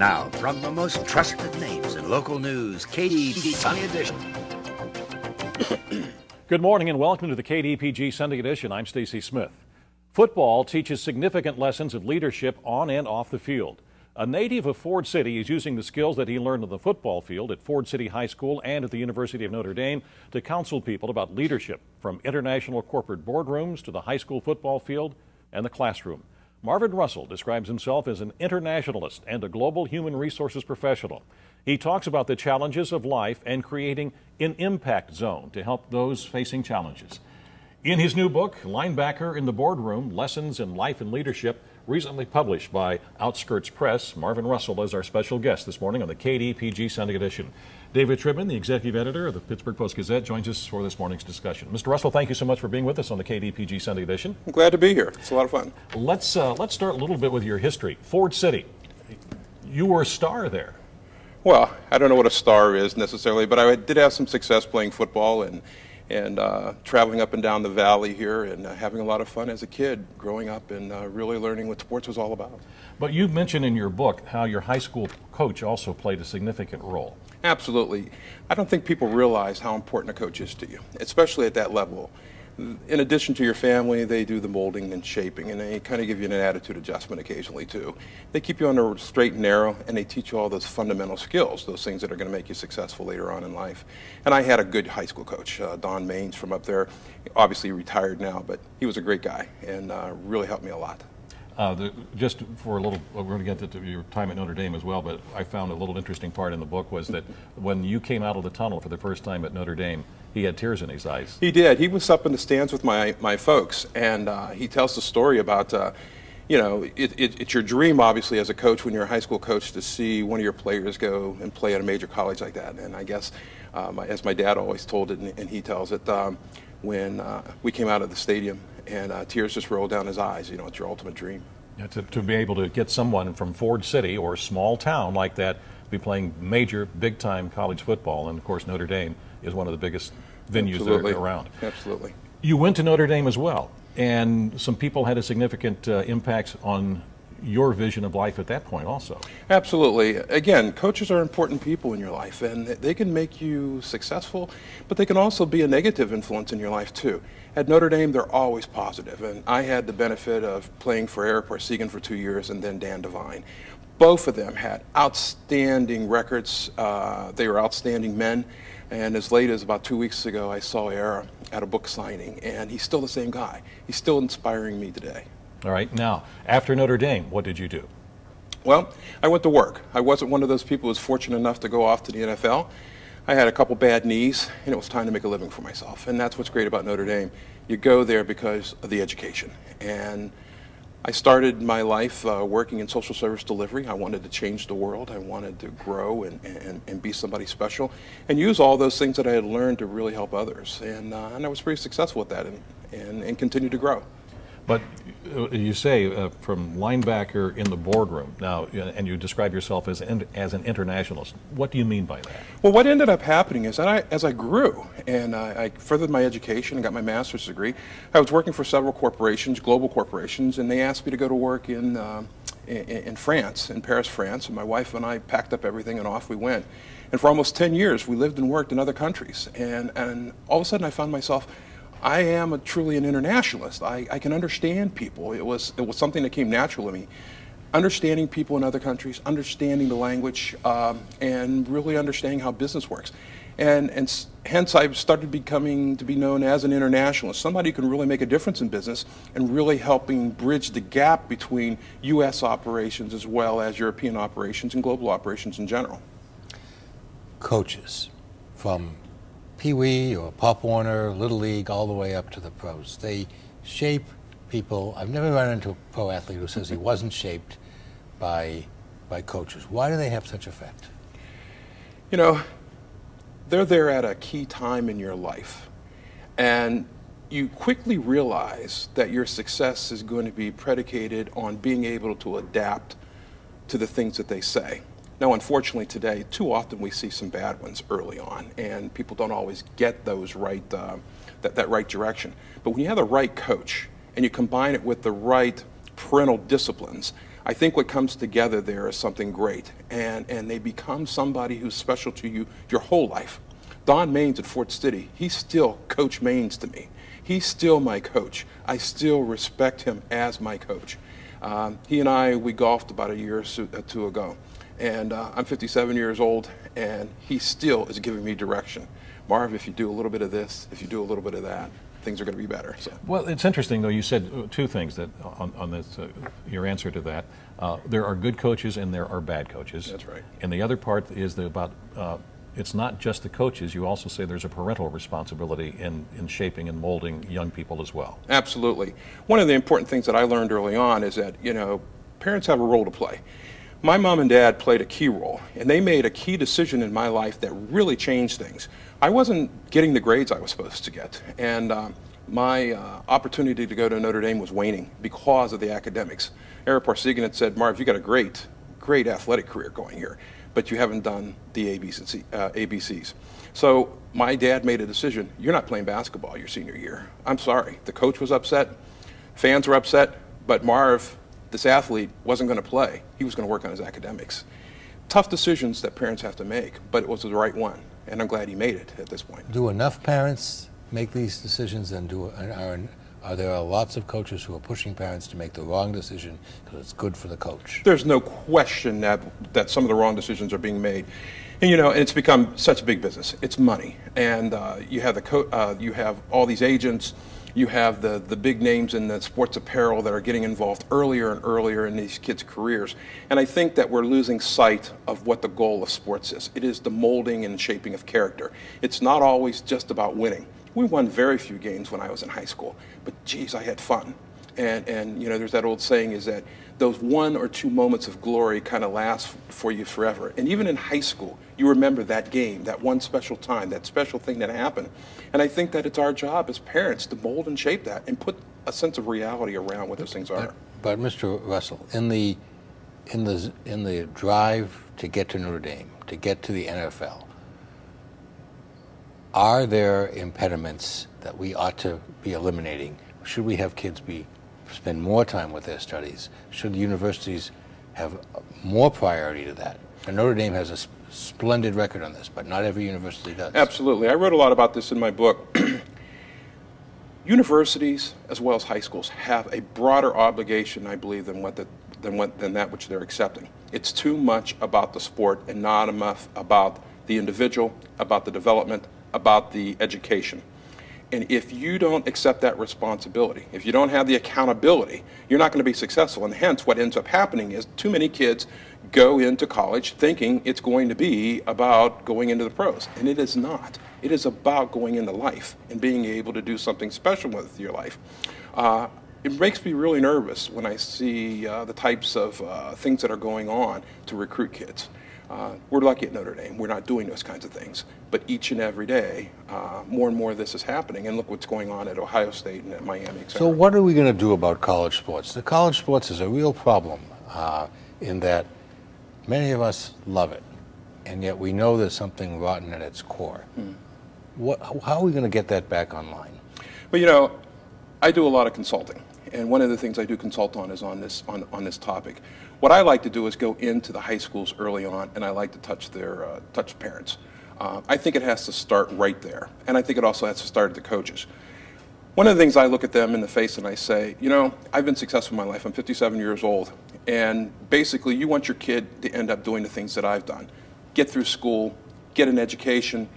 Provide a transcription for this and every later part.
Now, from the most trusted names in local news, KDPG Sunday Edition. Good morning and welcome to the KDPG Sunday Edition. I'm Stacy Smith. Football teaches significant lessons of leadership on and off the field. A native of Ford City is using the skills that he learned on the football field at Ford City High School and at the University of Notre Dame to counsel people about leadership, from international corporate boardrooms to the high school football field and the classroom. Marv Russell describes himself as an internationalist and a global human resources professional. He talks about the challenges of life and creating an impact zone to help those facing challenges. In his new book, Linebacker in the Boardroom, Lessons in Life and Leadership, recently published by Outskirts Press, Marv Russell is our special guest this morning on the KDPG Sunday Edition. David Shribman, the executive editor of the Pittsburg Post-Gazette, joins us for this morning's discussion. Mr. Russell, thank you so much for being with us on the KDPG Sunday Edition. I'm glad to be here. It's a lot of fun. Let's start a little bit with your history. Ford City, you were a star there. Well, I don't know what a star is necessarily, but I did have some success playing football and traveling up and down the valley here and having a lot of fun as a kid growing up and really learning what sports was all about. But you mentioned in your book how your high school coach also played a significant role. Absolutely. I don't think people realize how important a coach is to you, especially at that level. In addition to your family, they do the molding and shaping, and they kind of give you an attitude adjustment occasionally too. They keep you on the straight and narrow, and they teach you all those fundamental skills, those things that are going to make you successful later on in life. And I had a good high school coach, Don Maines from up there. Obviously retired now, but he was a great guy and really helped me a lot. Just for a little, we're going to get to your time at Notre Dame as well, but I found a little interesting part in the book was that when you came out of the tunnel for the first time at Notre Dame, he had tears in his eyes. He did. He was up in the stands with my folks, and he tells the story about, it's your dream, obviously, as a coach, when you're a high school coach, to see one of your players go and play at a major college like that. And I guess, as my dad always told it, and he tells it, when we came out of the stadium, and tears just rolled down his eyes. It's your ultimate dream. Yeah, to be able to get someone from Ford City or a small town like that be playing major, big-time college football, and of course Notre Dame is one of the biggest venues Absolutely. that are around. Absolutely. You went to Notre Dame as well, and some people had a significant impact on your vision of life at that point also. Absolutely. Again, coaches are important people in your life, and they can make you successful, but they can also be a negative influence in your life too. At Notre Dame, they're always positive, and I had the benefit of playing for Eric Parsegan for 2 years and then Dan Devine. Both of them had outstanding records. They were outstanding men, and as late as about 2 weeks ago, I saw Eric at a book signing, and he's still the same guy. He's still inspiring me today. All right. Now, after Notre Dame, what did you do? Well, I went to work. I wasn't one of those people who was fortunate enough to go off to the NFL. I had a couple bad knees, and it was time to make a living for myself. And that's what's great about Notre Dame. You go there because of the education. And I started my life working in social service delivery. I wanted to change the world. I wanted to grow and be somebody special and use all those things that I had learned to really help others. And I was pretty successful at that and continue to grow. But you say from linebacker in the boardroom now, and you describe yourself as an internationalist. What do you mean by that? Well, what ended up happening is that as I grew and I furthered my education and got my master's degree, I was working for several corporations, global corporations, and they asked me to go to work in France, in Paris, France. And my wife and I packed up everything and off we went. And for almost 10 years, we lived and worked in other countries. And all of a sudden, I found myself, I am truly an internationalist. I can understand people. It was something that came natural to me. Understanding people in other countries, understanding the language, and really understanding how business works. And hence I started becoming to be known as an internationalist, somebody who can really make a difference in business and really helping bridge the gap between U.S. operations as well as European operations and global operations in general. Coaches from Pee Wee or Pop Warner, Little League, all the way up to the pros. They shape people. I've never run into a pro athlete who says he wasn't shaped by coaches. Why do they have such effect? They're there at a key time in your life, and you quickly realize that your success is going to be predicated on being able to adapt to the things that they say. Now, unfortunately today, too often we see some bad ones early on, and people don't always get those right, that right direction. But when you have the right coach, and you combine it with the right parental disciplines, I think what comes together there is something great, and they become somebody who's special to you your whole life. Don Maines at Fort City, he's still Coach Maines to me. He's still my coach. I still respect him as my coach. He and I, we golfed about a year or two ago, and I'm 57 years old, and he still is giving me direction. Marv, if you do a little bit of this, if you do a little bit of that, things are going to be better. So. Well, it's interesting, though. You said two things that on this, your answer to that. There are good coaches and there are bad coaches. That's right. And the other part is about it's not just the coaches. You also say there's a parental responsibility in shaping and molding young people as well. Absolutely. One of the important things that I learned early on is that, parents have a role to play. My mom and dad played a key role, and they made a key decision in my life that really changed things. I wasn't getting the grades I was supposed to get, and my opportunity to go to Notre Dame was waning because of the academics. Eric Parsegan had said, Marv, you got a great athletic career going here, but you haven't done the ABCs. So my dad made a decision, you're not playing basketball your senior year. I'm sorry. The coach was upset, fans were upset, but Marv, this athlete, wasn't going to play. He was going to work on his academics. Tough decisions that parents have to make, but it was the right one, and I'm glad he made it at this point. Do enough parents make these decisions, and are there lots of coaches who are pushing parents to make the wrong decision because it's good for the coach? There's no question that some of the wrong decisions are being made. And, and it's become such a big business. It's money, and you have you have all these agents. You have the big names in the sports apparel that are getting involved earlier and earlier in these kids' careers. And I think that we're losing sight of what the goal of sports is. It is the molding and shaping of character. It's not always just about winning. We won very few games when I was in high school, but geez, I had fun. And there's that old saying is that those 1 or 2 moments of glory kind of last for you forever. And even in high school, you remember that game, that one special time, that special thing that happened. And I think that it's our job as parents to mold and shape that and put a sense of reality around what those things are. But Mr. Russell, in the drive to get to Notre Dame, to get to the NFL, are there impediments that we ought to be eliminating? Should we have kids spend more time with their studies? Should the universities have more priority to that? And Notre Dame has a splendid record on this, but not every university does. Absolutely. I wrote a lot about this in my book. Universities, as well as high schools, have a broader obligation, I believe, than that which they're accepting. It's too much about the sport and not enough about the individual, about the development, about the education. And if you don't accept that responsibility, if you don't have the accountability, you're not going to be successful. And hence what ends up happening is too many kids go into college thinking it's going to be about going into the pros. And it is not. It is about going into life and being able to do something special with your life. It makes me really nervous when I see the types of things that are going on to recruit kids. We're lucky at Notre Dame. We're not doing those kinds of things. But each and every day, more and more of this is happening. And look what's going on at Ohio State and at Miami, et cetera. So what are we going to do about college sports? The college sports is a real problem in that many of us love it, and yet we know there's something rotten at its core. How are we going to get that back online? Well, I do a lot of consulting. And one of the things I do consult on is on this topic. What I like to do is go into the high schools early on, and I like to touch parents. I think it has to start right there, and I think it also has to start at the coaches. One of the things I look at them in the face and I say, I've been successful in my life. I'm 57 years old, and basically you want your kid to end up doing the things that I've done. Get through school, get an education,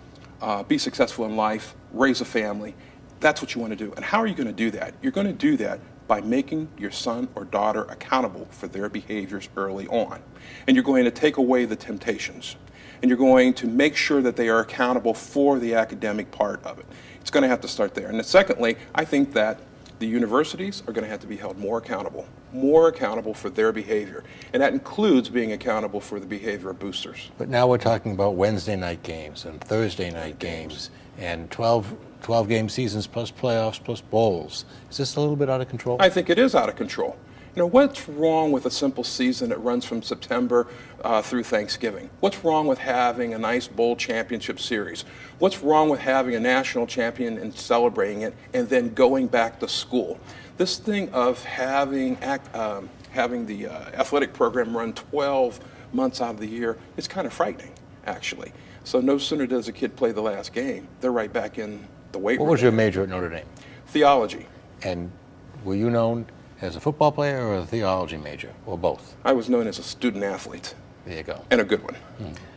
be successful in life, raise a family. That's what you want to do. And how are you going to do that? You're going to do that by making your son or daughter accountable for their behaviors early on. And you're going to take away the temptations. And you're going to make sure that they are accountable for the academic part of it. It's going to have to start there. And then secondly, I think that the universities are going to have to be held more accountable for their behavior. And that includes being accountable for the behavior of boosters. But now we're talking about Wednesday night games and Thursday night games and 12-game seasons plus playoffs plus bowls. Is this a little bit out of control? I think it is out of control. What's wrong with a simple season that runs from September through Thanksgiving? What's wrong with having a nice bowl championship series? What's wrong with having a national champion and celebrating it and then going back to school? This thing of having having the athletic program run 12 months out of the year, it's kind of frightening, actually. So no sooner does a kid play the last game, they're right back in the weight room. What was your major at Notre Dame? Theology. And were you known as a football player or a theology major, or both? I was known as a student athlete. There you go. And a good one.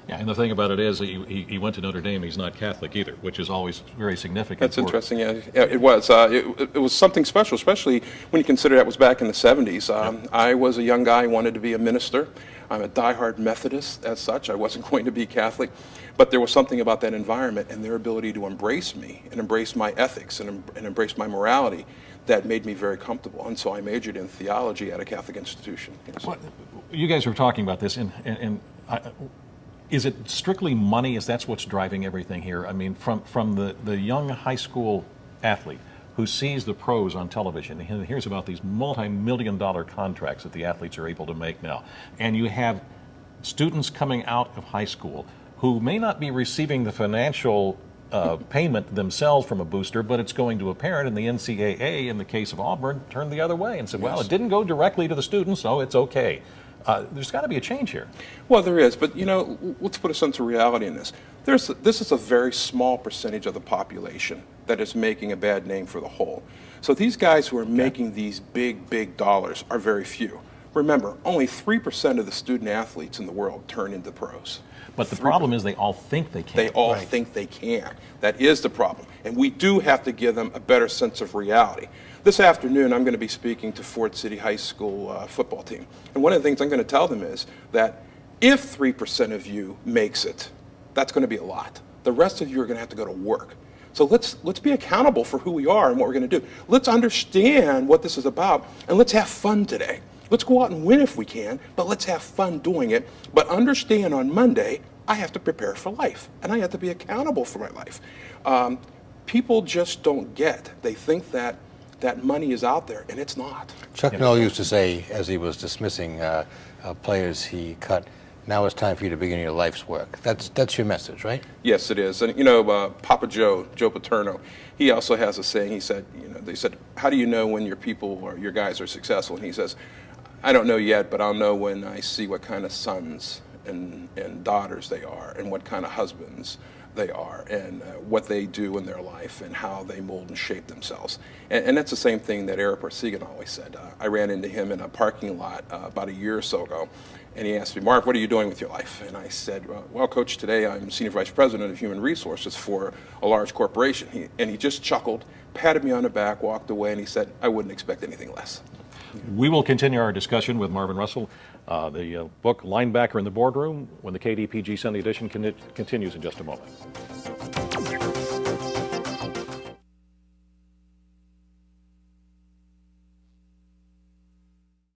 Yeah, and the thing about it is he went to Notre Dame. He's not Catholic either, which is always very significant. That's interesting. Yeah, it was. It was something special, especially when you consider that was back in the 70s. I was a young guy, wanted to be a minister. I'm a diehard Methodist as such. I wasn't going to be Catholic. But there was something about that environment and their ability to embrace me and embrace my ethics and embrace my morality that made me very comfortable. And so I majored in theology at a Catholic institution. Yes. Well, you guys were talking about this, and is it strictly money? Is that's what's driving everything here? I mean, from the young high school athlete who sees the pros on television and hears about these multi-million-dollar contracts that the athletes are able to make now, and you have students coming out of high school who may not be receiving the financial payment themselves from a booster, but it's going to a parent, and the NCAA, in the case of Auburn, turned the other way and said, well, it didn't go directly to the students, so it's okay. There's got to be a change here. Well, there is, but let's put a sense of reality in this. This is a very small percentage of the population that is making a bad name for the whole. So these guys who are making these big dollars are very few. Remember, only 3% of the student athletes in the world turn into pros. But the problem is they all think they can. They all think they can. That is the problem. And we do have to give them a better sense of reality. This afternoon, I'm going to be speaking to Ford City High School football team. And one of the things I'm going to tell them is that if 3% of you makes it, that's going to be a lot. The rest of you are going to have to go to work. So let's be accountable for who we are and what we're going to do. Let's understand what this is about, and let's have fun today. Let's go out and win if we can, but let's have fun doing it. But understand on Monday, I have to prepare for life, and I have to be accountable for my life. People just don't get. They think that money is out there, and it's not. Chuck Noll used to say, as he was dismissing players he cut, now it's time for you to begin your life's work. That's your message, right? Yes, it is. And Papa Joe Paterno, he also has a saying. He said, they said, how do you know when your people or your guys are successful? And he says, I don't know yet, but I'll know when I see what kind of sons and daughters they are, and what kind of husbands they are, and what they do in their life, and how they mold and shape themselves. And that's the same thing that Eric Parsegan always said. I ran into him in a parking lot about a year or so ago, and he asked me, Marv, what are you doing with your life? And I said, well, Coach, today I'm Senior Vice President of Human Resources for a large corporation. He just chuckled, patted me on the back, walked away, and he said, I wouldn't expect anything less. We will continue our discussion with Marv Russell. The book Linebacker in the Boardroom, when the KDPG Sunday Edition continues in just a moment.